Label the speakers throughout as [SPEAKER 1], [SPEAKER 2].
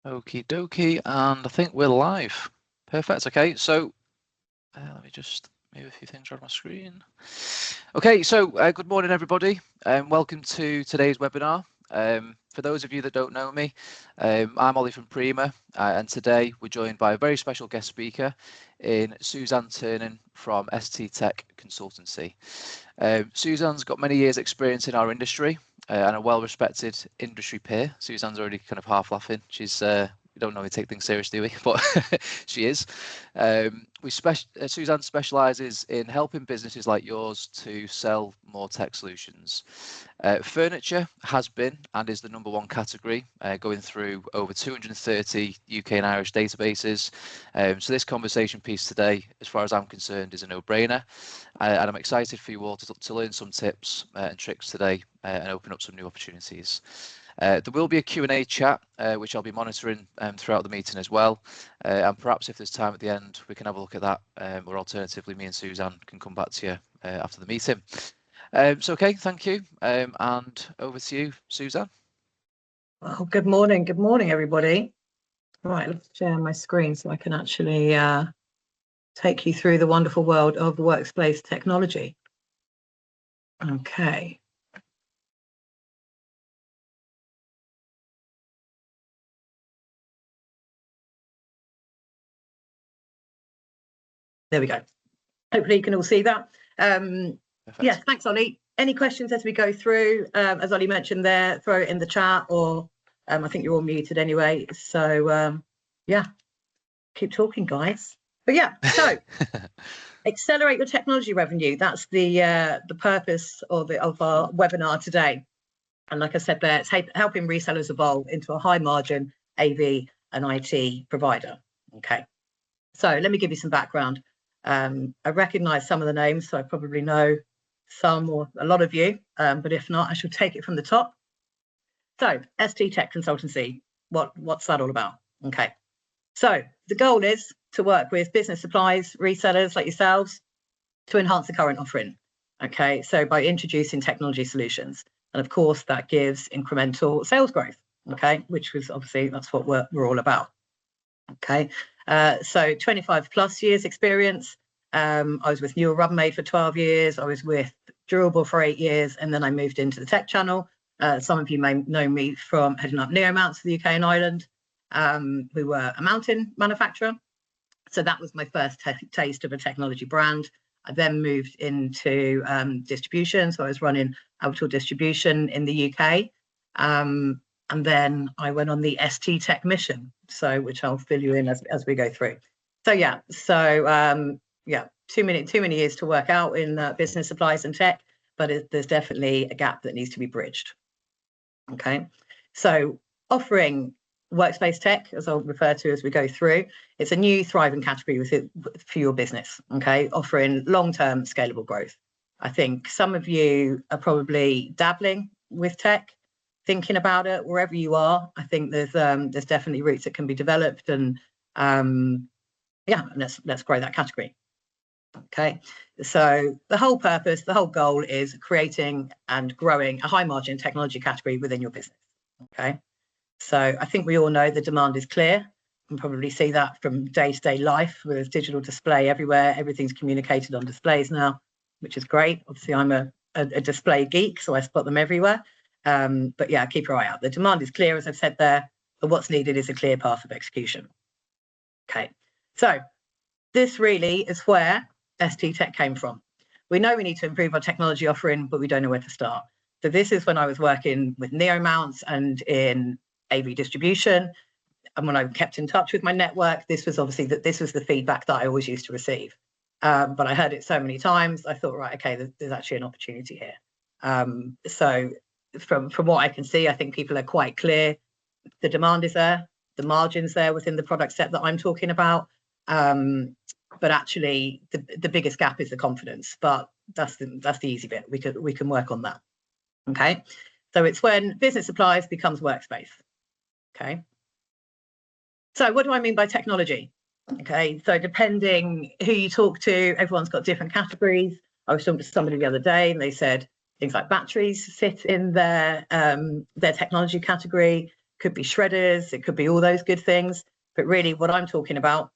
[SPEAKER 1] Okie dokie, and I think we're live. Perfect. Okay, so let me just move a few things around my screen. Okay, so good morning, everybody, and welcome to today's webinar. For those of you that don't know me, I'm Ollie from Prima, and today we're joined by a very special guest speaker in Suzanne Turnan from ST Tech Consultancy. Suzanne's got many years' experience in our industry and a well-respected industry peer. Suzanne's already kind of half laughing. She's we don't normally take things seriously, do we? But she is. Suzanne specialises in helping businesses like yours to sell more tech solutions. Furniture has been and is the #1 category, going through over 230 UK and Irish databases. So this conversation piece today, as far as I'm concerned, is a no-brainer. And I'm excited for you all to learn some tips and tricks today and open up some new opportunities. There will be a Q&A chat, which I'll be monitoring throughout the meeting as well. And perhaps if there's time at the end, we can have a look at that, or alternatively, me and Suzanne can come back to you after the meeting. So, okay, thank you. And over to you, Suzanne.
[SPEAKER 2] Well, good morning, everybody. Right, let's share my screen so I can actually take you through the wonderful world of workspace technology. Okay. There we go. Hopefully you can all see that. Yes, thanks, Ollie. Any questions as we go through? As Ollie mentioned there, throw it in the chat, or I think you're all muted anyway. So yeah, keep talking, guys. But yeah, so accelerate your technology revenue. That's the purpose of our webinar today. And like I said there, it's helping resellers evolve into a high margin AV and IT provider. Okay, so let me give you some background. I recognise some of the names, so I probably know some or a lot of you, but if not, I shall take it from the top. So ST Tech Consultancy, what's that all about? Okay, so the goal is to work with business supplies, resellers like yourselves to enhance the current offering. Okay, so by introducing technology solutions, and of course that gives incremental sales growth. Okay, which was obviously that's what we're all about. Okay, so 25+ years experience. I was with Newell Rubbermaid for 12 years. I was with Durable for 8 years, and then I moved into the tech channel. Some of you may know me from heading up Neomounts for the UK and Ireland. We were a mountain manufacturer. So that was my first taste of a technology brand. I then moved into distribution. So I was running Albator distribution in the UK. And then I went on the ST Tech mission, so which I'll fill you in as we go through. So yeah, too many years to work out in business supplies and tech, but there's definitely a gap that needs to be bridged. Okay, so offering workspace tech, as I'll refer to as we go through, it's a new thriving category for your business. Okay, offering long-term scalable growth. I think some of you are probably dabbling with tech, thinking about it wherever you are. I think there's definitely routes that can be developed, and yeah, let's grow that category. Okay, so the whole purpose, the whole goal is creating and growing a high margin technology category within your business. Okay, so I think we all know the demand is clear. You can probably see that from day-to-day life with digital display everywhere. Everything's communicated on displays now, which is great. Obviously, I'm a display geek, so I spot them everywhere. But yeah, keep your eye out. The demand is clear, as I've said there, but what's needed is a clear path of execution. Okay, so this really is where ST Tech came from. We know we need to improve our technology offering, but we don't know where to start. So this is when I was working with Neomounts and in AV distribution. And when I kept in touch with my network, this was obviously this was the feedback that I always used to receive. But I heard it so many times, I thought, right, okay, there's actually an opportunity here. So from what I can see, I think people are quite clear. The demand is there, the margin's there within the product set that I'm talking about. But actually, the biggest gap is the confidence. But that's the easy bit. We can work on that. Okay, so it's when business supplies becomes workspace. Okay, so what do I mean by technology? Okay, so depending who you talk to, everyone's got different categories. I was talking to somebody the other day, and they said things like batteries sit in their technology category. could be shredders, it could be all those good things. But really what I'm talking about,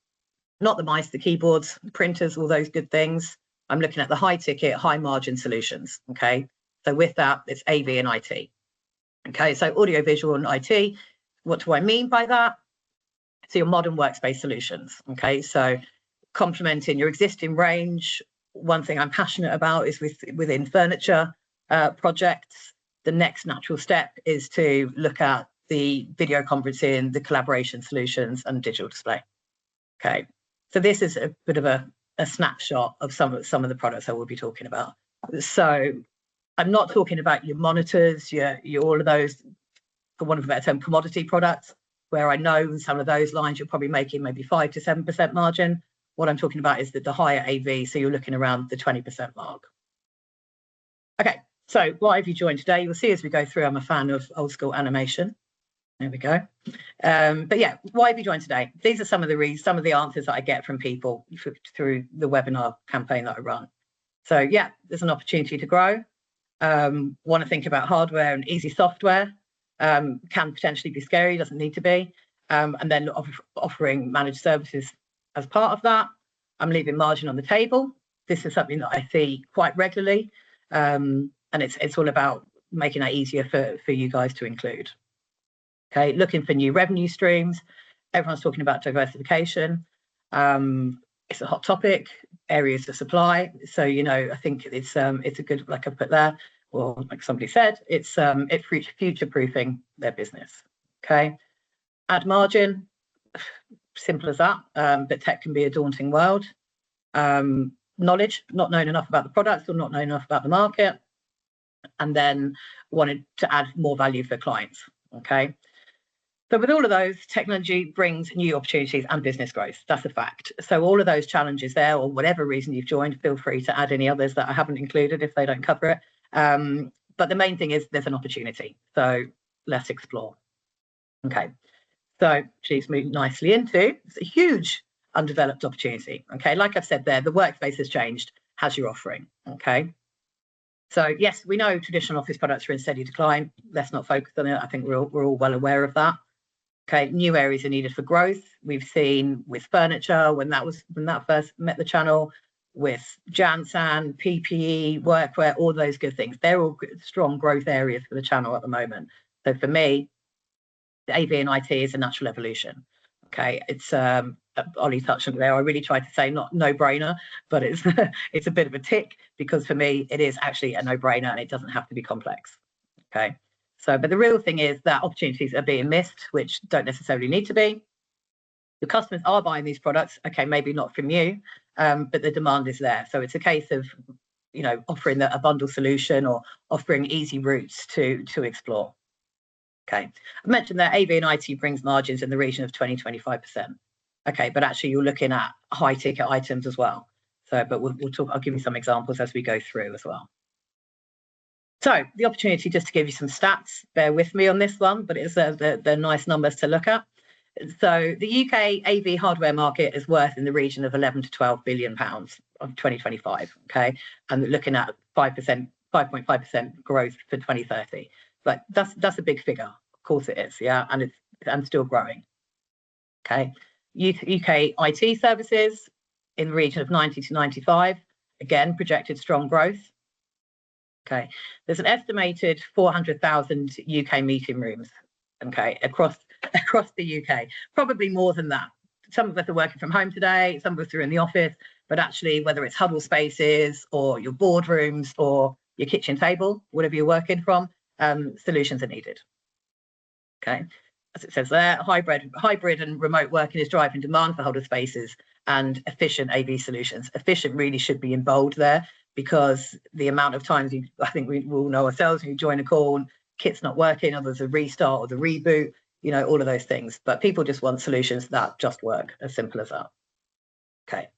[SPEAKER 2] not the mice, the keyboards, printers, all those good things. I'm looking at the high ticket, high margin solutions. Okay. So with that, it's AV and IT. Okay. So audio, visual and IT. What do I mean by that? So your modern workspace solutions. Okay. So complementing your existing range. One thing I'm passionate about is within furniture projects, the next natural step is to look at the video conferencing, the collaboration solutions and digital display. Okay. So this is a bit of a snapshot of some of the products I will be talking about. So I'm not talking about your monitors, your all of those, for want of a better term, commodity products, where I know in some of those lines you're probably making maybe 5 to 7% margin. What I'm talking about is the higher AV, so you're looking around the 20% mark. Okay, so why have you joined today? You'll see as we go through, I'm a fan of old school animation. There we go. But yeah, why have you joined today? These are some of the answers that I get from people through the webinar campaign that I run. So yeah, there's an opportunity to grow. Want to think about hardware and easy software. Can potentially be scary, doesn't need to be. And then offering managed services as part of that. I'm leaving margin on the table. This is something that I see quite regularly. And it's all about making that easier for you guys to include. Okay, looking for new revenue streams. Everyone's talking about diversification. It's a hot topic, areas of supply. So, you know, I think it's a good, like I put there, or like somebody said, it's future-proofing their business. Okay, add margin, simple as that. But tech can be a daunting world. Knowledge, not knowing enough about the products or not knowing enough about the market, and then wanted to add more value for clients. Okay. So with all of those, technology brings new opportunities and business growth. That's a fact. So all of those challenges there, or whatever reason you've joined, feel free to add any others that I haven't included if they don't cover it. But the main thing is there's an opportunity. So let's explore. Okay. So she's moved nicely into, it's a huge undeveloped opportunity. Okay. Like I've said there, the workspace has changed. Has your offering? Okay. So yes, we know traditional office products are in steady decline. Let's not focus on it. I think we're all well aware of that. Okay, new areas are needed for growth. We've seen with furniture when that first met the channel, with Jansan, PPE, workwear, all those good things. They're all strong growth areas for the channel at the moment. So for me, the AV and IT is a natural evolution. Okay, it's Ollie touched on it there. I really tried to say not no-brainer, but it's it's a bit of a tick because for me it is actually a no-brainer and it doesn't have to be complex. Okay. So, but the real thing is that opportunities are being missed, which don't necessarily need to be. The customers are buying these products. Okay, maybe not from you, but the demand is there. So it's a case of, you know, offering a bundle solution or offering easy routes to explore. Okay, I mentioned that AV and IT brings margins in the region of 20–25%. Okay, but actually you're looking at high ticket items as well. So, but we'll talk. I'll give you some examples as we go through as well. So the opportunity just to give you some stats, bear with me on this one, but it's they're nice numbers to look at. So the UK AV hardware market is worth in the region of 11 to 12 billion pounds of 2025. Okay, and looking at 5.5% growth for 2030. But that's a big figure. Of course it is, yeah, and it's still growing. Okay, UK IT services in the region of 90 to 95. Again, projected strong growth. Okay, there's an estimated 400,000 UK meeting rooms, okay, across the UK, probably more than that. Some of us are working from home today, some of us are in the office, but actually whether it's huddle spaces or your boardrooms or your kitchen table, whatever you're working from, solutions are needed. Okay, as it says there, hybrid and remote working is driving demand for huddle spaces and efficient AV solutions. Efficient really should be in bold there, because the amount of times I think we all know ourselves, you join a call and kit's not working, or there's a restart or the reboot, you know, all of those things. But people just want solutions that just work, as simple as that. Okay.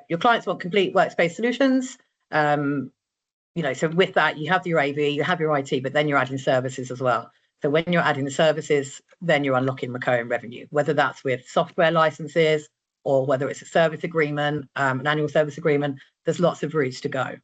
[SPEAKER 2] Your clients want complete workspace solutions. You know, so with that, you have your AV, you have your IT, but then you're adding services as well. So when you're adding the services, then you're unlocking recurring revenue, whether that's with software licenses or whether it's a service agreement, an annual service agreement. There's lots of routes to go.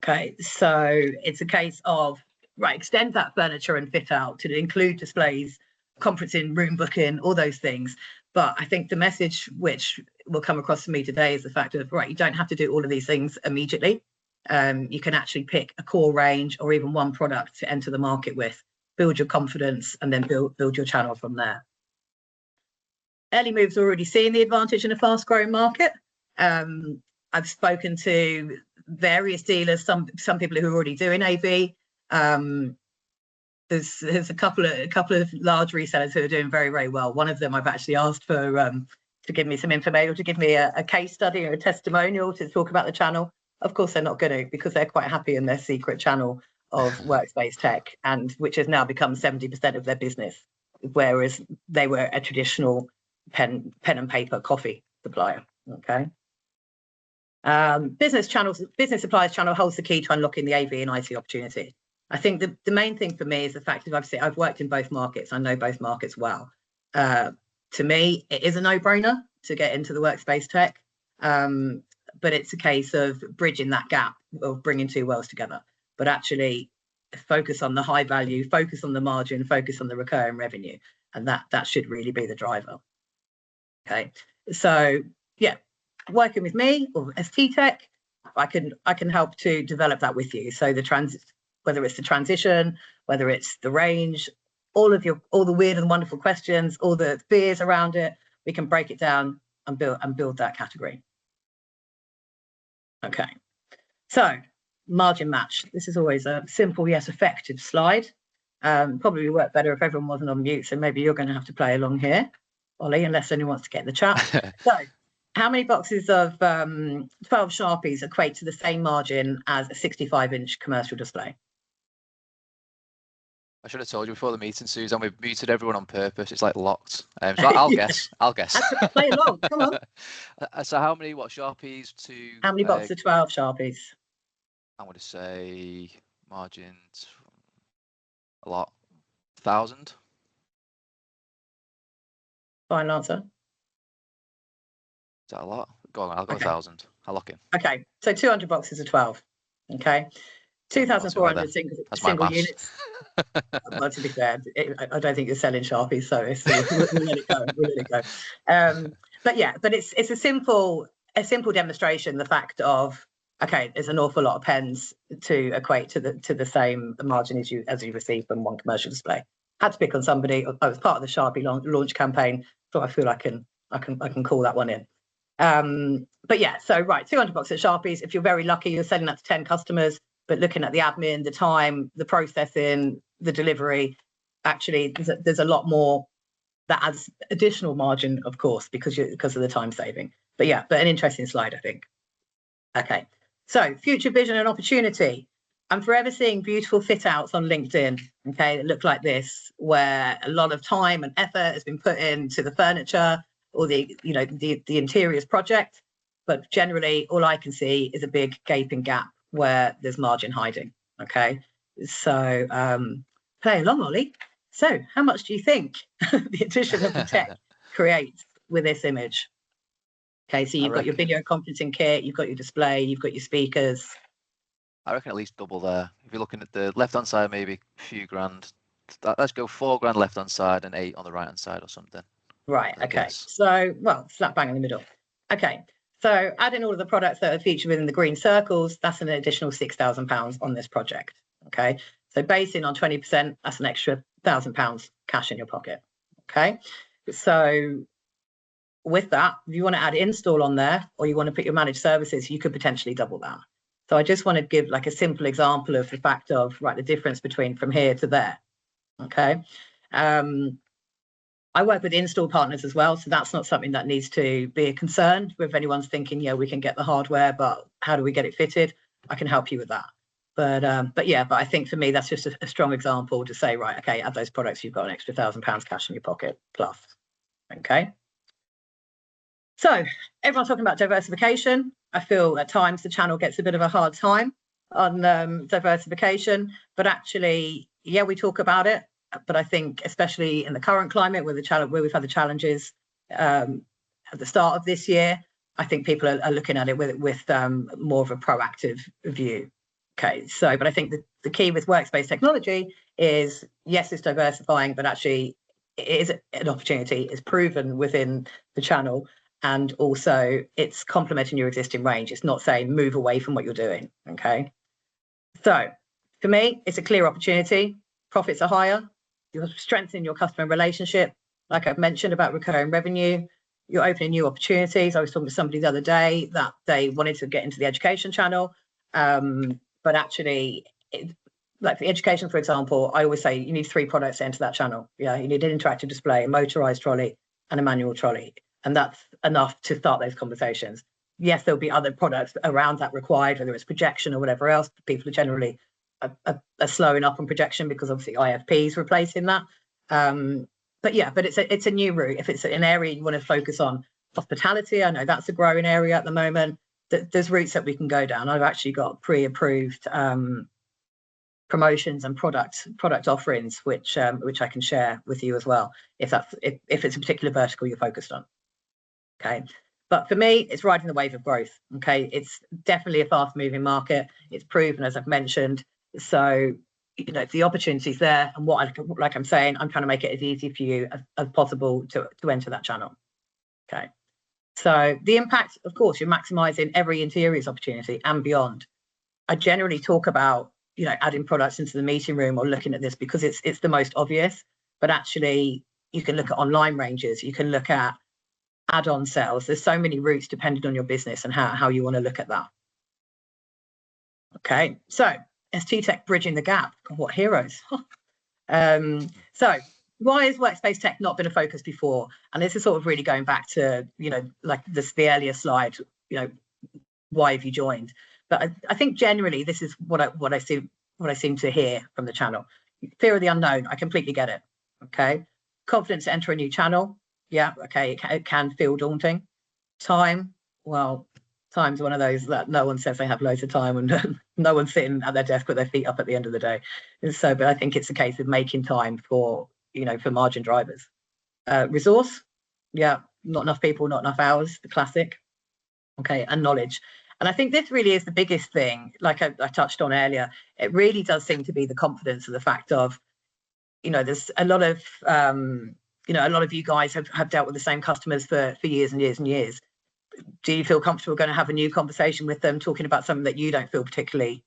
[SPEAKER 2] Okay, so it's a case of right, extend that furniture and fit out to include displays, conferencing, room booking, all those things. But I think the message which will come across to me today is the fact of, right, you don't have to do all of these things immediately. You can actually pick a core range or even one product to enter the market with, build your confidence, and then build your channel from there. Earlymove's already seen the advantage in a fast growing market. I've spoken to various dealers, some people who are already doing AV. There's a couple of large resellers who are doing very, very well. One of them I've actually asked for to give me some information, or to give me a case study or a testimonial to talk about the channel. Of course, they're not going to, because they're quite happy in their secret channel of Workspace Tech, and which has now become 70% of their business, whereas they were a traditional pen and paper coffee supplier. Okay. Business Suppliers channel holds the key to unlocking the AV and IT opportunity. I think the main thing for me is the fact that I've worked in both markets. I know both markets well. To me, it is a no-brainer to get into the Workspace Tech, but it's a case of bridging that gap of bringing two worlds together. But actually, focus on the high value, focus on the margin, focus on the recurring revenue, and that should really be the driver. Okay, so yeah, working with me or ST Tech, I can help to develop that with you. So whether it's the transition, whether it's the range, all the weird and wonderful questions, all the fears around it, we can break it down and build that category. Okay, so margin match. This is always a simple yet effective slide. Probably work better if everyone wasn't on mute, so maybe you're going to have to play along here, Ollie, unless anyone wants to get in the chat. So how many boxes of 12 Sharpies equate to the same margin as a 65-inch commercial display?
[SPEAKER 1] I should have told you before the meeting, Susan. We've muted everyone on purpose. It's like locked. So I'll guess.
[SPEAKER 2] Play along. Come
[SPEAKER 1] on. So how many Sharpies to?
[SPEAKER 2] How many boxes of 12 Sharpies?
[SPEAKER 1] I'm going to say margins. A lot. 1,000.
[SPEAKER 2] Final answer.
[SPEAKER 1] Is that a lot? Go on. I'll go 1,000. I'll lock in.
[SPEAKER 2] Okay. So 200 boxes of 12. Okay. 2,400 single units. Well, to be fair, I don't think you're selling Sharpies, so we'll let it go. We'll let it go. But yeah, but it's a simple demonstration. The fact of, okay, there's an awful lot of pens to equate to the same margin as you receive from one commercial display. Had to pick on somebody. I was part of the Sharpie launch campaign, so I feel I can call that one in. But yeah, so right, 200 boxes of Sharpies. If you're very lucky, you're selling that to 10 customers. But looking at the admin, the time, the processing, the delivery, actually, there's a lot more that adds additional margin, of course, because of the time saving. But yeah, but an interesting slide, I think. Okay, so future vision and opportunity. I'm forever seeing beautiful fit outs on LinkedIn, okay, that look like this, where a lot of time and effort has been put into the furniture or the interiors project. But generally, all I can see is a big gaping gap where there's margin hiding. Okay, so play along, Ollie. So how much do you think the addition of the tech creates with this image? Okay, so you've got your video conferencing kit, you've got your display, you've got your speakers.
[SPEAKER 1] I reckon at least double there. If you're looking at the left-hand side, maybe a few grand. Let's go 4 grand left-hand side and 8 on the right-hand side or something.
[SPEAKER 2] Right, okay. So, well, slap bang in the middle. Okay. So adding all of the products that are featured within the green circles, that's an additional £6,000 on this project. Okay, so basing on 20%, that's an extra £1,000 cash in your pocket. Okay, so with that, if you want to add install on there, or you want to put your managed services, you could potentially double that. So I just want to give like a simple example of the fact of, right, the difference between from here to there. Okay. I work with install partners as well, so that's not something that needs to be a concern. If anyone's thinking, yeah, we can get the hardware, but how do we get it fitted? I can help you with that. But I think for me, that's just a strong example to say, right, okay, add those products, you've got an extra £1,000 cash in your pocket plus. Okay. So everyone's talking about diversification. I feel at times the channel gets a bit of a hard time on diversification, but actually, yeah, we talk about it. But I think, especially in the current climate, where we've had the challenges at the start of this year, I think people are looking at it with more of a proactive view. Okay, so but I think that the key with Workspace Technology is, yes, it's diversifying, but actually it is an opportunity. It's proven within the channel, and also it's complementing your existing range. It's not saying move away from what you're doing. Okay. So for me, it's a clear opportunity. Profits are higher. You're strengthening your customer relationship. Like I've mentioned about recurring revenue, you're opening new opportunities. I was talking to somebody the other day that they wanted to get into the education channel, but actually, like for education, for example, I always say you need 3 products to enter that channel. Yeah, you need an interactive display, a motorized trolley, and a manual trolley, and that's enough to start those conversations. Yes, there'll be other products around that required, whether it's projection or whatever else. People are generally are slowing up on projection because obviously IFP is replacing that. But yeah, but it's a new route. If it's an area you want to focus on, hospitality, I know that's a growing area at the moment. There's routes that we can go down. I've actually got pre-approved promotions and product offerings, which I can share with you as well, if it's a particular vertical you're focused on. Okay. But for me, it's riding the wave of growth. Okay. It's definitely a fast moving market. It's proven, as I've mentioned. So, you know, if the opportunity's there, and like I'm saying, I'm trying to make it as easy for you as possible to enter that channel. Okay. So the impact, of course, you're maximizing every interiors opportunity and beyond. I generally talk about, you know, adding products into the meeting room or looking at this because it's the most obvious, but actually you can look at online ranges, you can look at add-on sales. There's so many routes depending on your business and how you want to look at that. Okay, so ST-Tech bridging the gap. God, what heroes. So why has Workspace Tech not been a focus before? And this is sort of really going back to, you know, like the earlier slide, you know, why have you joined? But I think generally this is what I seem to hear from the channel. Fear of the unknown. I completely get it. Okay. Confidence to enter a new channel. Yeah. Okay. It can feel daunting. Time. Well, time's one of those that no one says they have loads of time, and no one's sitting at their desk with their feet up at the end of the day. And so, but I think it's a case of making time for, you know, for margin drivers. Resource. Yeah. Not enough people, not enough hours. The classic. Okay. And knowledge. And I think this really is the biggest thing, like I touched on earlier. It really does seem to be the confidence of the fact of, you know, there's a lot of, you know, a lot of you guys have dealt with the same customers for years and years and years. Do you feel comfortable going to have a new conversation with them, talking about something that you don't feel particularly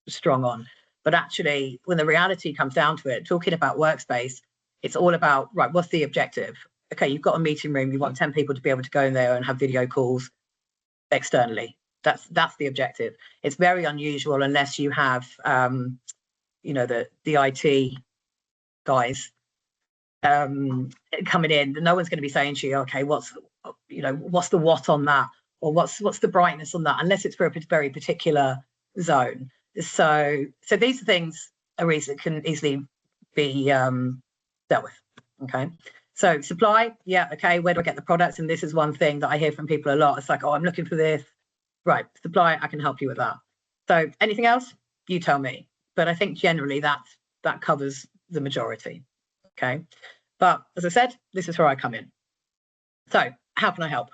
[SPEAKER 2] strong on? But actually, when the reality comes down to it, talking about Workspace, it's all about, right, what's the objective? Okay, you've got a meeting room, you want 10 people to be able to go in there and have video calls externally. That's the objective. It's very unusual unless you have, you know, the IT guys coming in. No one's going to be saying to you, okay, what's the watt on that, or what's the brightness on that, unless it's for a very particular zone. So these things can easily be dealt with. Okay. So supply, yeah, okay, where do I get the products? And this is one thing that I hear from people a lot. It's like, oh, I'm looking for this. Right, supply, I can help you with that. So anything else, you tell me. But I think generally that covers the majority. Okay. But as I said, this is where I come in. So how can I help?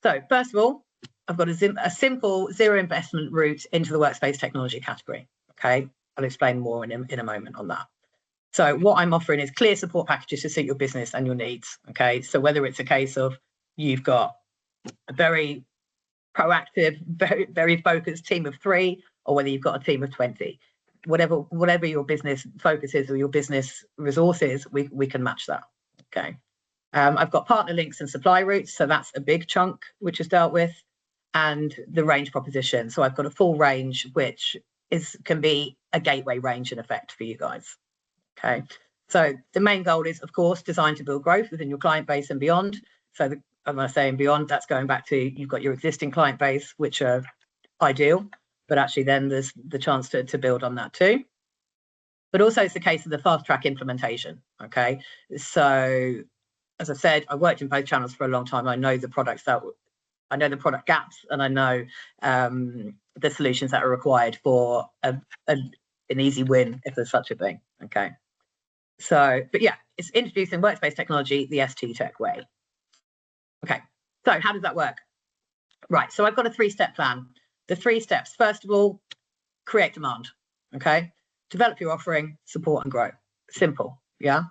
[SPEAKER 2] So first of all, I've got a simple zero investment route into the Workspace Technology category. Okay. I'll explain more in a moment on that. So what I'm offering is clear support packages to suit your business and your needs. Okay. So whether it's a case of you've got a very proactive, very, very focused team of 3, or whether you've got a team of 20, whatever your business focus is or your business resources, we can match that. Okay. I've got partner links and supply routes. So that's a big chunk, which is dealt with, and the range proposition. So I've got a full range, which can be a gateway range in effect for you guys. Okay. So the main goal is, of course, designed to build growth within your client base and beyond. So I'm going to say and beyond, that's going back to, you've got your existing client base, which are ideal, but actually then there's the chance to build on that too. But also it's the case of the fast track implementation. Okay. So as I said, I worked in both channels for a long time. I know the product gaps, and I know the solutions that are required for an easy win, if there's such a thing. Okay. So, but yeah, it's introducing Workspace Technology the ST-Tech way. Okay, so how does that work? Right, so I've got a 3-step plan. The 3 steps, first of all, create demand. Okay, develop your offering, support and grow. Simple, yeah.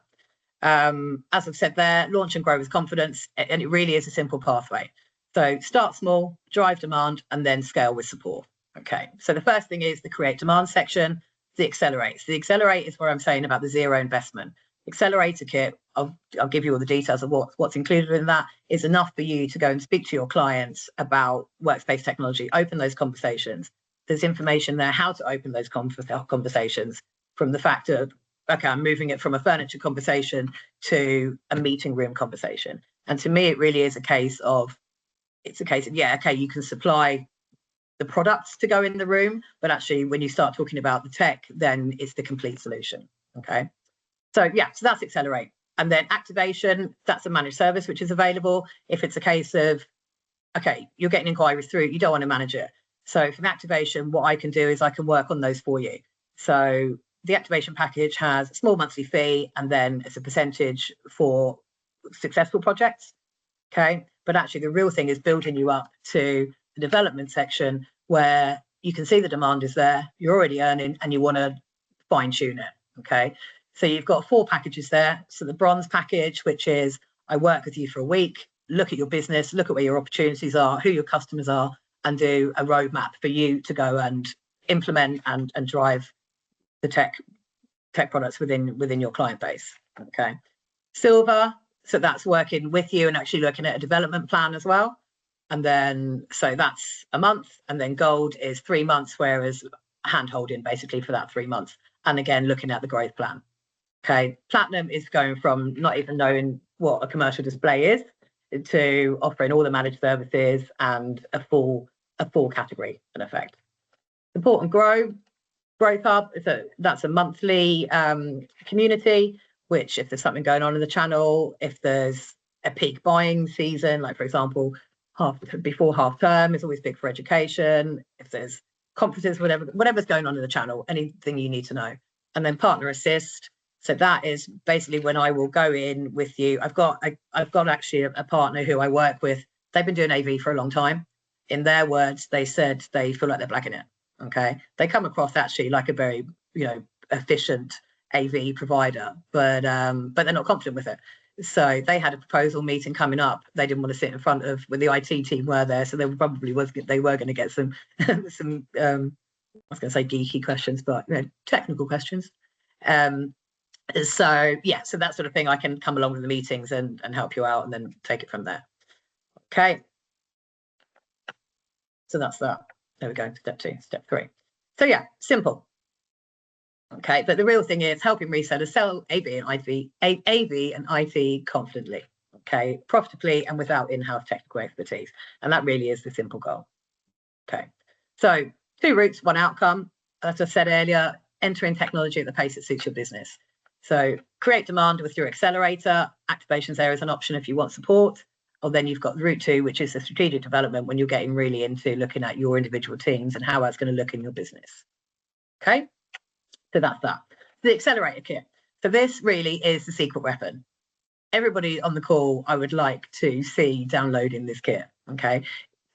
[SPEAKER 2] As I've said there, launch and grow with confidence, and it really is a simple pathway. So start small, drive demand, and then scale with support. Okay, so the first thing is the create demand section, the accelerate. So the accelerate is where I'm saying about the zero investment. Accelerator kit, I'll give you all the details of what's included in that, is enough for you to go and speak to your clients about workspace technology, open those conversations. There's information there how to open those conversations, from the fact of, okay, I'm moving it from a furniture conversation to a meeting room conversation. And to me, it really is a case of, yeah, okay, you can supply the products to go in the room, but actually when you start talking about the tech, then it's the complete solution. Okay. So yeah, so that's accelerate. And then activation, that's a managed service which is available. If it's a case of, okay, you're getting inquiries through, you don't want to manage it. So from activation, what I can do is I can work on those for you. So the activation package has a small monthly fee, and then it's a percentage for successful projects. Okay, but actually the real thing is building you up to the development section where you can see the demand is there, you're already earning, and you want to fine tune it. Okay, so you've got 4 packages there. So the bronze package, which is I work with you for a week, look at your business, look at where your opportunities are, who your customers are, and do a roadmap for you to go and implement and drive the tech products within your client base. Okay, silver, so that's working with you and actually looking at a development plan as well. And then so that's a month, and then gold is 3 months, whereas hand holding basically for that 3 months, and again looking at the growth plan. Okay, platinum is going from not even knowing what a commercial display is to offering all the managed services and a full category in effect. Support and grow. Growth Hub, that's a monthly community, which if there's something going on in the channel, if there's a peak buying season, like for example, before half term is always big for education. If there's conferences, whatever's going on in the channel, anything you need to know. And then Partner Assist. So that is basically when I will go in with you. I've got actually a partner who I work with. They've been doing AV for a long time. In their words, they said they feel like they're black in it. Okay, they come across actually like a very efficient AV provider, but they're not confident with it. So they had a proposal meeting coming up. They didn't want to sit in front of when the IT team were there, so they were going to get some I was going to say geeky questions, but technical questions. So yeah, so that sort of thing, I can come along with the meetings and help you out, and then take it from there. Okay, so that's that. There we go, step 2, step 3. So yeah, simple. Okay, but the real thing is helping resellers sell AV and IT confidently, okay, profitably and without in-house technical expertise. And that really is the simple goal. Okay, so 2 routes, 1 outcome. As I said earlier, entering technology at the pace that suits your business. So create demand with your accelerator. Activations there is an option if you want support. Or then you've got route 2, which is the strategic development, when you're getting really into looking at your individual teams and how that's going to look in your business. Okay, so that's that. The accelerator kit. So this really is the secret weapon. Everybody on the call, I would like to see downloading this kit. Okay,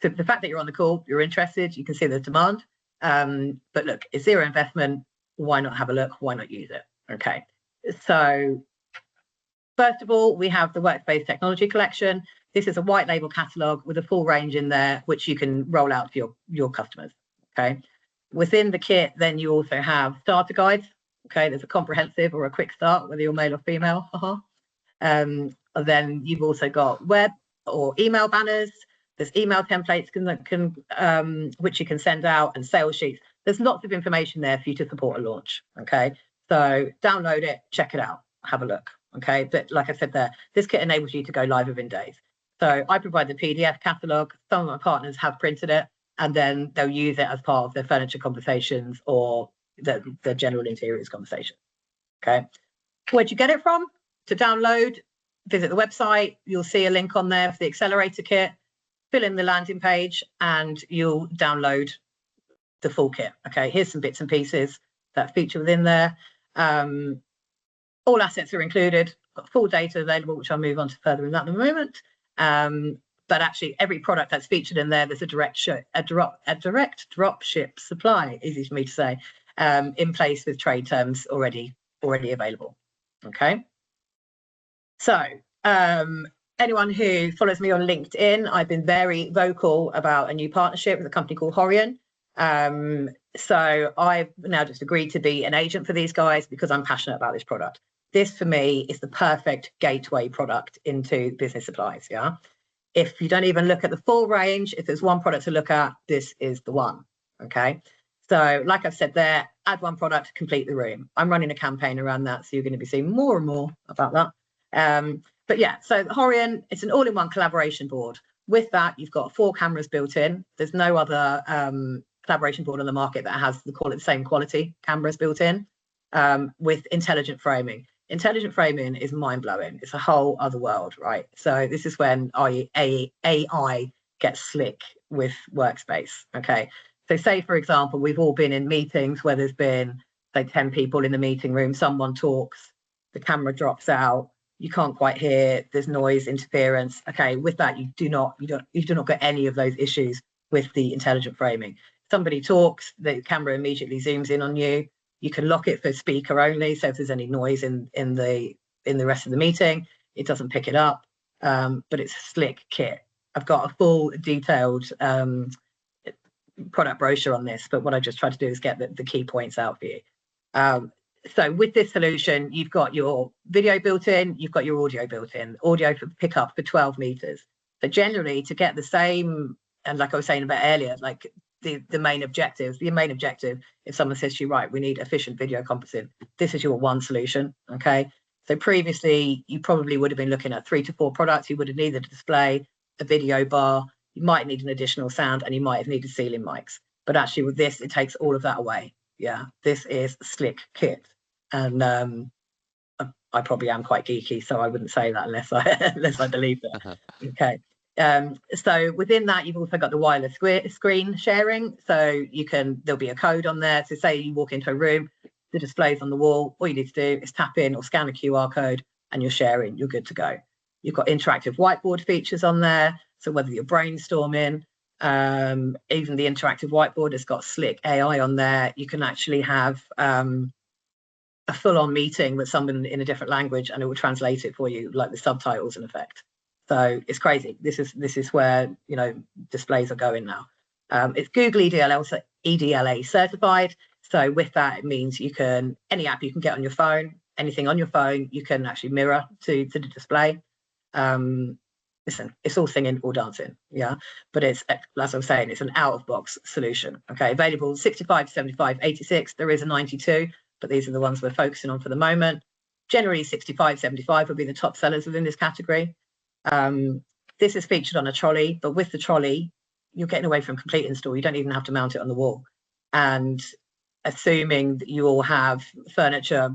[SPEAKER 2] so the fact that you're on the call, you're interested, you can see the demand. But look, it's 0 investment. Why not have a look? Why not use it? Okay, so first of all, we have the Workspace Technology Collection. This is a white label catalog with a full range in there, which you can roll out to your customers. Okay, within the kit, then you also have starter guides. Okay, there's a comprehensive or a quick start, whether you're male or female. Then you've also got web or email banners. There's email templates which you can send out, and sales sheets. There's lots of information there for you to support a launch. Okay, so download it, check it out, have a look. Okay, but like I said there, this kit enables you to go live within days. So I provide the PDF catalog. Some of my partners have printed it, and then they'll use it as part of their furniture conversations or the general interiors conversation. Okay, where'd you get it from? To download, visit the website. You'll see a link on there for the accelerator kit. Fill in the landing page, and you'll download the full kit. Okay, here's some bits and pieces that feature within there. All assets are included. Got full data available, which I'll move on to further in that in a moment. But actually, every product that's featured in there, there's a direct drop ship supply. Easy for me to say. in place with trade terms already available. Okay. So anyone who follows me on LinkedIn, I've been very vocal about a new partnership with a company called Horion. So I've now just agreed to be an agent for these guys because I'm passionate about this product. This for me is the perfect gateway product into business supplies. Yeah. If you don't even look at the full range, if there's one product to look at, this is the one. Okay. So like I've said there, add one product, complete the room. I'm running a campaign around that. So you're going to be seeing more and more about that. But yeah, so Horion, it's an all-in-one collaboration board. With that, you've got 4 cameras built in. There's no other collaboration board on the market that has the same quality cameras built in with intelligent framing. Intelligent framing is mind-blowing. It's a whole other world, right? So this is when AI gets slick with Workspace, okay? So say, for example, we've all been in meetings where there's been, say, 10 people in the meeting room, someone talks, the camera drops out, you can't quite hear, there's noise, interference. Okay, with that, you do not get any of those issues with the intelligent framing. Somebody talks, the camera immediately zooms in on you. You can lock it for speaker only, so if there's any noise in the rest of the meeting, it doesn't pick it up. But it's a slick kit. I've got a full detailed product brochure on this, but what I just tried to do is get the key points out for you. So with this solution, you've got your video built in, you've got your audio built in, audio for pickup for 12 meters. So generally, to get the same, and like I was saying about earlier, like the main objective, if someone says to you, right, we need efficient video conferencing, this is your one solution, okay? So previously, you probably would have been looking at 3 to 4 products. You would have needed a display, a video bar, you might need an additional sound, and you might have needed ceiling mics. But actually with this, it takes all of that away. Yeah, this is a slick kit. And I probably am quite geeky, so I wouldn't say that unless I believe it. Okay. So within that, you've also got the wireless screen sharing. So there'll be a code on there. So say you walk into a room, the display's on the wall. All you need to do is tap in or scan a QR code and you're sharing, you're good to go. You've got interactive whiteboard features on there. So whether you're brainstorming, even the interactive whiteboard has got slick AI on there. You can actually have a full-on meeting with someone in a different language and it will translate it for you, like the subtitles in effect. So it's crazy. This is where, you know, displays are going now. It's Google EDLA certified. So with that, it means any app you can get on your phone, anything on your phone, you can actually mirror to the display. Listen, it's all singing or dancing, yeah. But it's, as I'm saying, it's an out-of-box solution. Okay, available 65, 75, 86. There is a 92, but these are the ones we're focusing on for the moment. Generally, 65, 75 will be the top sellers within this category. This is featured on a trolley, but with the trolley, you're getting away from complete install. You don't even have to mount it on the wall. And assuming that you all have furniture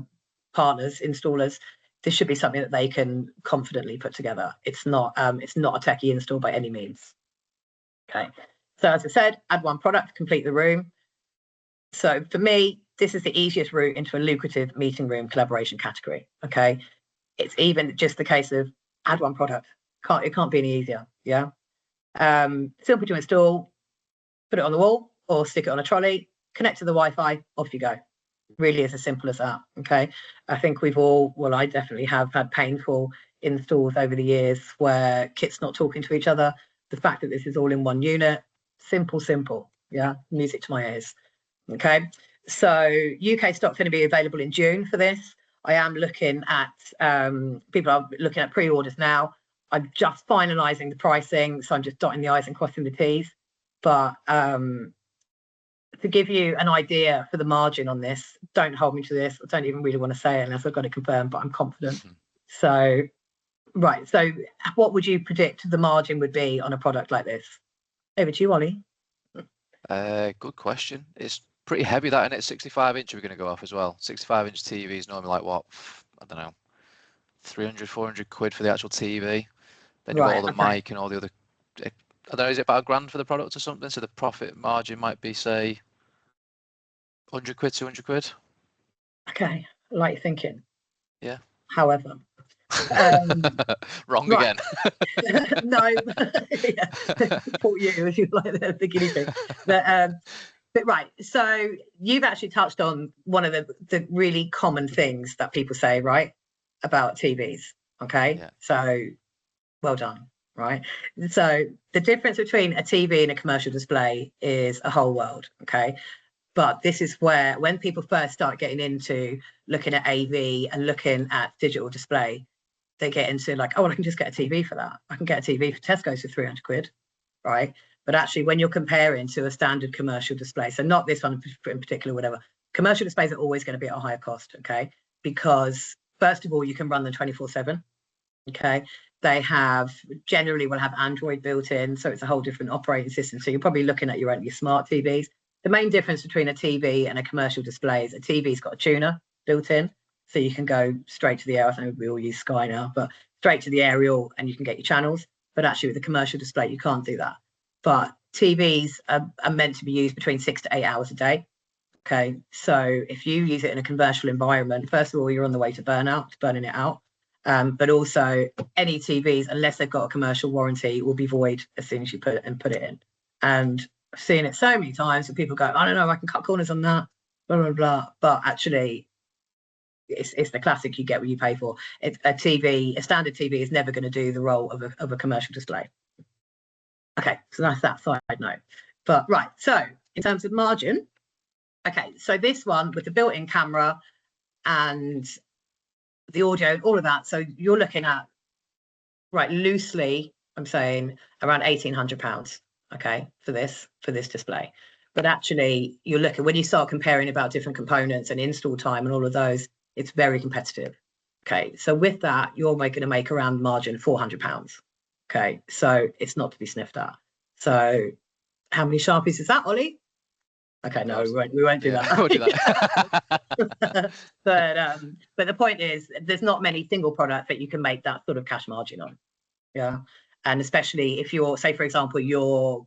[SPEAKER 2] partners, installers, this should be something that they can confidently put together. It's not a techie install by any means. Okay, so as I said, add one product, complete the room. So for me, this is the easiest route into a lucrative meeting room collaboration category. Okay, it's even just the case of add one product. It can't be any easier. Yeah, simple to install. Put it on the wall or stick it on a trolley. Connect to the Wi-Fi. Off you go. Really is as simple as that. Okay, I think I definitely have had painful installs over the years where kit's not talking to each other. The fact that this is all in one unit, simple. Yeah, music to my ears. Okay, so UK stock's going to be available in June for this. I am looking at people are looking at pre-orders now. I'm just finalising the pricing, so I'm just dotting the I's and crossing the T's. But to give you an idea for the margin on this, don't hold me to this. I don't even really want to say it unless I've got to confirm, but I'm confident. So, right. So what would you predict the margin would be on a product like this? Over to you, Ollie.
[SPEAKER 1] Good question. It's pretty heavy, that, isn't it? 65 inch we're going to go off as well. 65 inch TV is normally like what? I don't know, 300, 400 quid for the actual TV. Then you've got all the mic and all the other. I don't know, is it about £1,000 for the product or something? So the profit margin might be, say, 100 quid, 200 quid.
[SPEAKER 2] Okay, I like your thinking.
[SPEAKER 1] Yeah.
[SPEAKER 2] However,
[SPEAKER 1] wrong again.
[SPEAKER 2] No, yeah. Support you if you like the guinea pig. But But right, so you've actually touched on one of the really common things that people say, right, about TVs. Okay,
[SPEAKER 1] Yeah.
[SPEAKER 2] so well done. Right, so the difference between a TV and a commercial display is a whole world. Okay, but this is where, when people first start getting into looking at AV and looking at digital display, they get into like, oh, well, I can just get a TV for that. I can get a TV for Tesco's for 300 quid, right? But actually, when you're comparing to a standard commercial display, so not this one in particular, whatever, commercial displays are always going to be at a higher cost, okay? Because first of all, you can run them 24/7, okay? They generally will have Android built in, so it's a whole different operating system. So you're probably looking at your smart TVs. The main difference between a TV and a commercial display is a TV's got a tuner built in, so you can go straight to the air. I think we all use Sky now, but straight to the aerial and you can get your channels. But actually with a commercial display, you can't do that. But TVs are meant to be used between 6 to 8 hours a day. Okay, so if you use it in a commercial environment, first of all, you're on the way to burning it out. But also any TVs, unless they've got a commercial warranty, will be void as soon as you put it in. And I've seen it so many times where people go, I don't know, I can cut corners on that, blah, blah, blah. But actually, it's the classic you get what you pay for. It's a standard TV is never going to do the role of a commercial display. Okay, so that's that side note. But right, so in terms of margin, okay, so this one with the built-in camera and the audio, all of that. So you're looking at, right, loosely, I'm saying around £1,800, okay, for this display. But actually, you're looking, when you start comparing about different components and install time and all of those, it's very competitive. Okay, so with that, you're going to make around margin £400. Okay, so it's not to be sniffed at. So how many Sharpies is that, Ollie? Okay, no, we won't do that.
[SPEAKER 1] We'll do that.
[SPEAKER 2] But the point is, there's not many single products that you can make that sort of cash margin on. Yeah, and especially if you're, say, for example, your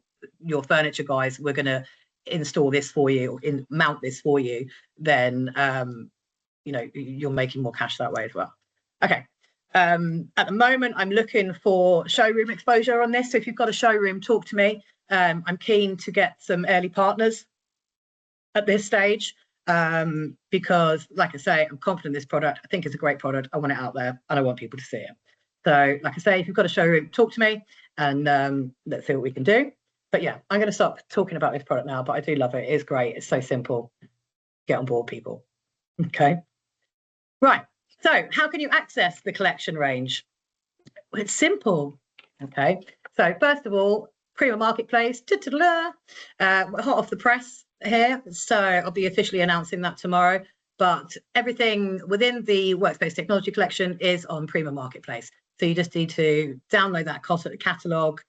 [SPEAKER 2] furniture guys, we're going to install this for you, mount this for you, then you're making more cash that way as well. Okay. At the moment, I'm looking for showroom exposure on this. So if you've got a showroom, talk to me. I'm keen to get some early partners at this stage, because, like I say, I'm confident in this product. I think it's a great product. I want it out there and I want people to see it. So, like I say, if you've got a showroom, talk to me and let's see what we can do. But yeah, I'm going to stop talking about this product now, but I do love it. It is great. It's so simple. Get on board, people. Okay. Right. So how can you access the collection range? Well, it's simple. Okay. So first of all, Prima Marketplace, hot off the press here. So I'll be officially announcing that tomorrow. But everything within the Workspace Technology Collection is on Prima Marketplace. So you just need to download that catalogue,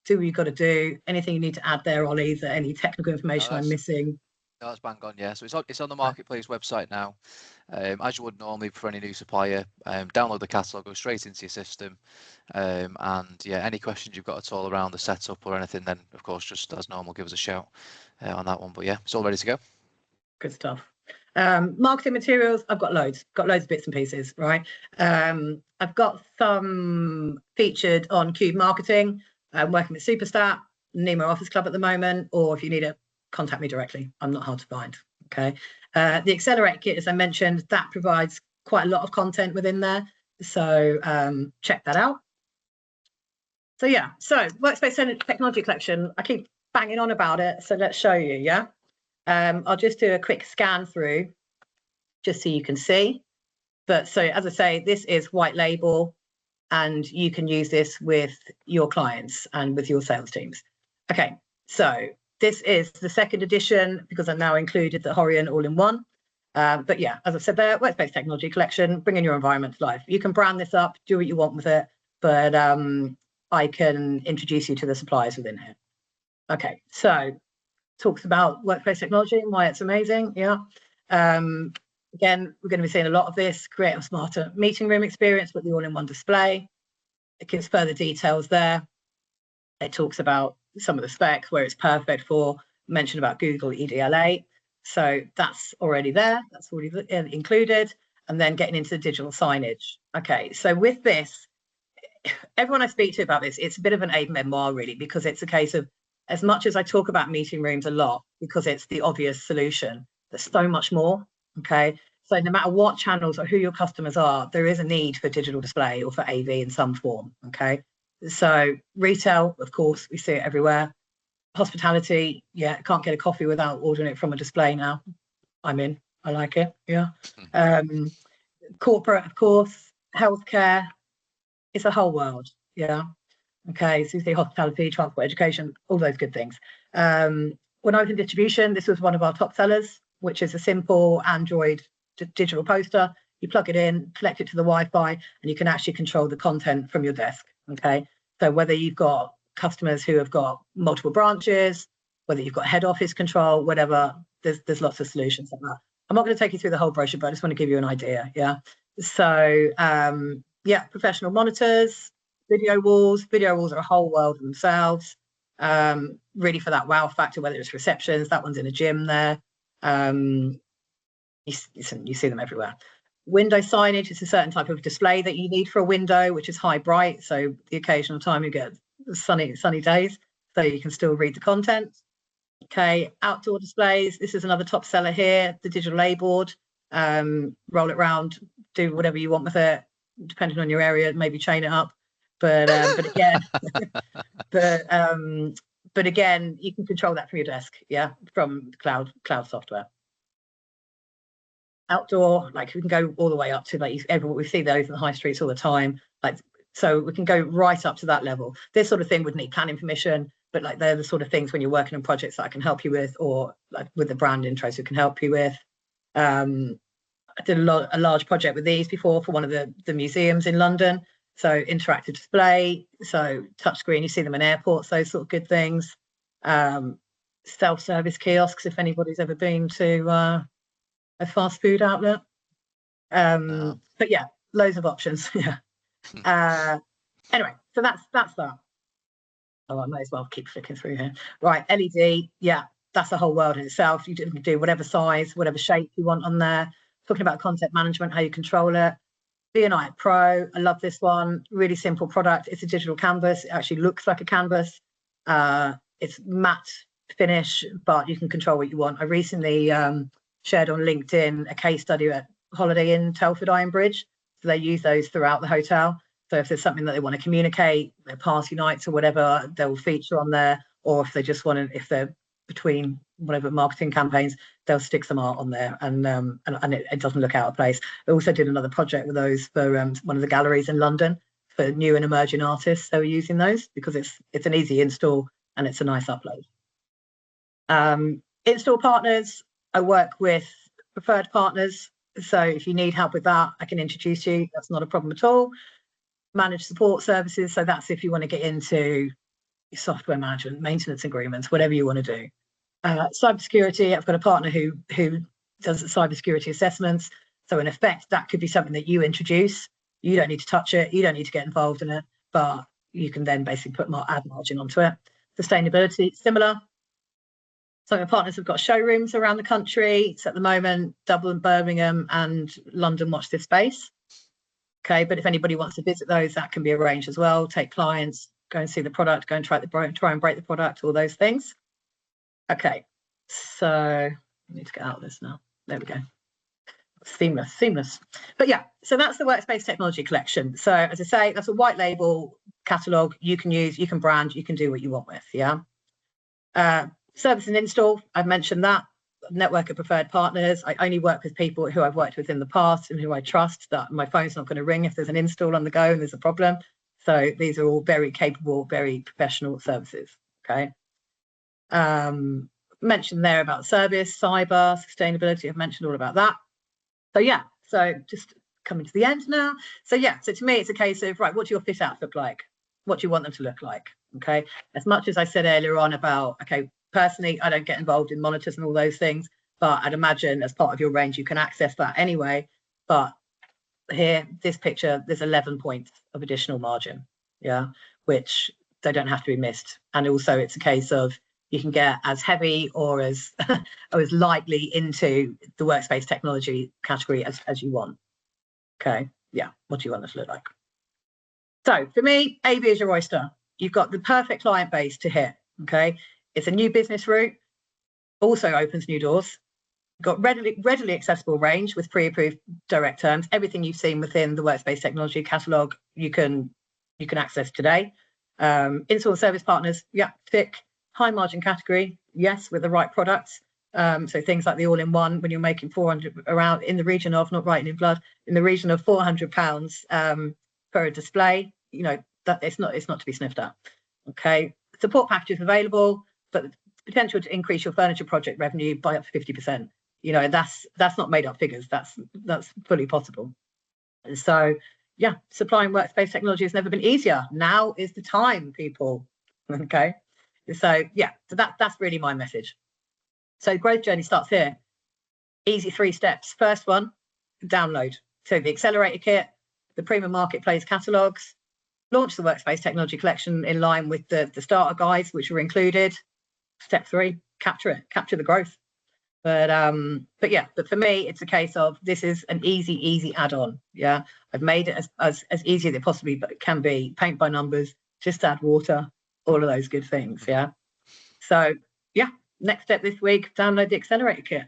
[SPEAKER 2] do what you've got to do. Anything you need to add there, Ollie? Is there any technical information I'm missing?
[SPEAKER 1] No, that's bang on, yeah. So it's on the Marketplace website now, as you would normally for any new supplier. Download the catalogue, go straight into your system, and yeah, any questions you've got at all around the setup or anything, then of course, just as normal, give us a shout on that one. But yeah, it's all ready to go.
[SPEAKER 2] Good stuff. Marketing materials, I've got loads of bits and pieces, right? I've got some featured on Cube Marketing. I'm working with Superstat, Nemo Office Club at the moment, or if you need it, contact me directly. I'm not hard to find. Okay. The Accelerate Kit, as I mentioned, that provides quite a lot of content within there. So check that out. So yeah, so Workspace Technology Collection, I keep banging on about it. So let's show you, yeah. I'll just do a quick scan through just so you can see. But so as I say, this is white label and you can use this with your clients and with your sales teams. Okay, so this is the second edition because I've now included the Horion all-in-one. But yeah, as I said there, Workspace Technology Collection, bringing your environment to life. You can brand this up, do what you want with it, but I can introduce you to the suppliers within here. Okay, so talks about Workspace Technology and why it's amazing. Yeah. Again, we're going to be seeing a lot of this, create a smarter meeting room experience with the all-in-one display. It gives further details there. It talks about some of the specs where it's perfect for, mention about Google EDLA. So that's already there. That's already included. And then getting into the digital signage. Okay, so with this, everyone I speak to about this, it's a bit of an aide memoir really, because it's a case of as much as I talk about meeting rooms a lot because it's the obvious solution, there's so much more. Okay, so no matter what channels or who your customers are, there is a need for digital display or for AV in some form. Okay, so retail, of course, we see it everywhere. Hospitality, yeah, can't get a coffee without ordering it from a display now. I'm in. I like it. Yeah. Corporate, of course. Healthcare. It's a whole world. Yeah. Okay. So you see hospitality, transport, education, all those good things. When I was in distribution, this was one of our top sellers, which is a simple Android digital poster. You plug it in, connect it to the Wi-Fi, and you can actually control the content from your desk. Okay. So whether you've got customers who have got multiple branches, whether you've got head office control, whatever, there's lots of solutions like that. I'm not going to take you through the whole brochure, but I just want to give you an idea. Yeah. So yeah, professional monitors, video walls are a whole world themselves. Really for that wow factor, whether it's receptions, that one's in a gym there. You see them everywhere. Window signage is a certain type of display that you need for a window, which is high bright. So the occasional time you get sunny days, so you can still read the content. Okay, outdoor displays. This is another top seller here, the digital A board. Roll it around, do whatever you want with it, depending on your area, maybe chain it up. But again, but again, you can control that from your desk, yeah, from cloud software. Outdoor, like we can go all the way up to like we see those in the high streets all the time, like, so we can go right up to that level. This sort of thing would need planning permission, but like they're the sort of things when you're working on projects that I can help you with, or like with the brand intros who can help you with. I did a large project with these before for one of the museums in London. So interactive display, so touchscreen, you see them in airports, those sort of good things. Self-service kiosks, if anybody's ever been to a fast food outlet. No. But yeah, loads of options. Yeah. Anyway, so that's that. Oh, I may as well keep flicking through here. Right, LED, yeah, that's a whole world in itself. You can do whatever size, whatever shape you want on there. Talking about content management, how you control it. BNI Pro, I love this one. Really simple product. It's a digital canvas. It actually looks like a canvas. It's matte finish, but you can control what you want. I recently shared on LinkedIn a case study at Holiday Inn Telford Iron Bridge. So they use those throughout the hotel. So if there's something that they want to communicate, their party nights or whatever, they'll feature on there. Or if they just want to, if they're between whatever marketing campaigns, they'll stick some art on there, and it doesn't look out of place. I also did another project with those for one of the galleries in London for new and emerging artists. They were using those because it's an easy install and it's a nice upload. Install partners, I work with preferred partners. So if you need help with that, I can introduce you. That's not a problem at all. Managed support services. So that's if you want to get into software management, maintenance agreements, whatever you want to do. Cybersecurity, I've got a partner who does cybersecurity assessments. So in effect, that could be something that you introduce. You don't need to touch it. You don't need to get involved in it, but you can then basically put more ad margin onto it. Sustainability, similar. So my partners have got showrooms around the country. So at the moment, Dublin, Birmingham, and London watch this space. Okay, but if anybody wants to visit those, that can be arranged as well. Take clients, go and see the product, go and try and break the product, all those things. Okay, so I need to get out of this now. There we go. Seamless. But yeah, so that's the Workspace Technology Collection. So as I say, that's a white label catalog you can use, you can brand, you can do what you want with. Yeah. Service and install, I've mentioned that. Network of preferred partners. I only work with people who I've worked with in the past and who I trust that my phone's not going to ring if there's an install on the go and there's a problem. So these are all very capable, very professional services. Okay. Mentioned there about service, cyber, sustainability. I've mentioned all about that. So yeah, so just coming to the end now. So yeah, so to me, it's a case of, right, what do your fit outs look like? What do you want them to look like? Okay. As much as I said earlier on about, okay, personally, I don't get involved in monitors and all those things, but I'd imagine as part of your range, you can access that anyway. But here, this picture, there's 11 points of additional margin, yeah, which they don't have to be missed. And also it's a case of you can get as heavy or as or as lightly into the workspace technology category as you want. Okay, yeah, what do you want this to look like? So for me, AV is your oyster. You've got the perfect client base to hit. Okay, It's a new business route, also opens new doors. Got readily accessible range with pre-approved direct terms. Everything you've seen within the Workspace Technology catalogue, you can access today. Install service partners, yeah, tick. High margin category, yes, with the right products. So things like the all-in-one, when you're making 400 around in the region of, not writing in blood, in the region of £400 for a display, you know, that it's not to be sniffed at. Okay, support packages available, but potential to increase your furniture project revenue by up to 50%. You know, that's not made up figures. That's fully possible. So yeah, supplying Workspace Technology has never been easier. Now is the time, people. Okay, so yeah, so that's really my message. So growth journey starts here. Easy 3 steps. First one, download. So the Accelerator Kit, the Premium Marketplace catalogues, launch the Workspace Technology collection in line with the starter guides, which were included. Step 3, capture the growth. But for me, it's a case of this is an easy add-on. Yeah, I've made it as easy as it possibly can be. Paint by numbers, just add water, all of those good things. Yeah. So yeah, next step this week, download the Accelerator Kit,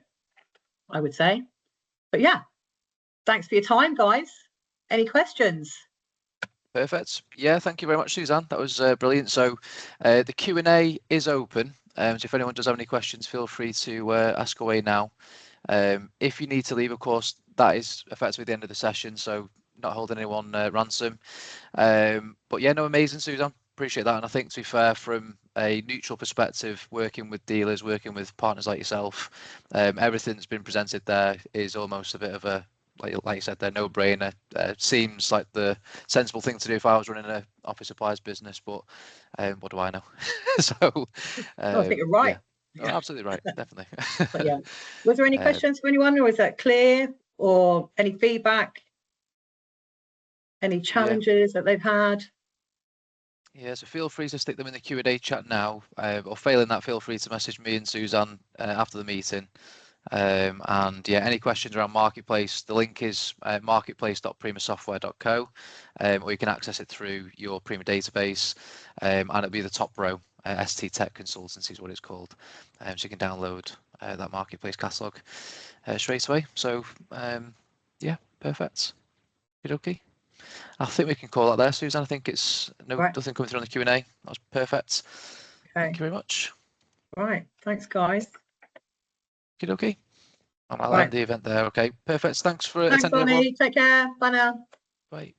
[SPEAKER 2] I would say. But yeah, thanks for your time, guys. Any questions?
[SPEAKER 1] Perfect. Yeah, thank you very much, Suzanne. That was brilliant. So the Q&A is open. So if anyone does have any questions, feel free to ask away now. If you need to leave, of course, that is effectively the end of the session, so not holding anyone ransom. But yeah, no, amazing, Suzanne. Appreciate that. And I think, to be fair, from a neutral perspective, working with dealers, working with partners like yourself, everything that's been presented there is almost a bit of a, like you said, they're no-brainer. Seems like the sensible thing to do if I was running an office supplies business, but what do I know? So
[SPEAKER 2] I think you're right.
[SPEAKER 1] Yeah. Oh, absolutely right, definitely.
[SPEAKER 2] But yeah, was there any questions for anyone, or was that clear, or any feedback, any challenges that they've had?
[SPEAKER 1] Yeah, so feel free to stick them in the Q&A chat now, or failing that, feel free to message me and Suzanne after the meeting. And yeah, any questions around Marketplace, the link is marketplace.primasoftware.co, or you can access it through your Prima database, and it'll be the top row, ST Tech Consultancy is what it's called. So you can download that Marketplace catalogue straight away. So yeah, perfect. Okay. I think we can call that there, Suzanne. I think it's nothing coming through on the Q&A. That was perfect. Okay. Thank you very much.
[SPEAKER 2] Right. Thanks, guys.
[SPEAKER 1] Okay. And I'll end the event there. Okay. Perfect. Thanks for attending.
[SPEAKER 2] Thanks, Bonnie. Take care. Bye now.
[SPEAKER 1] Bye.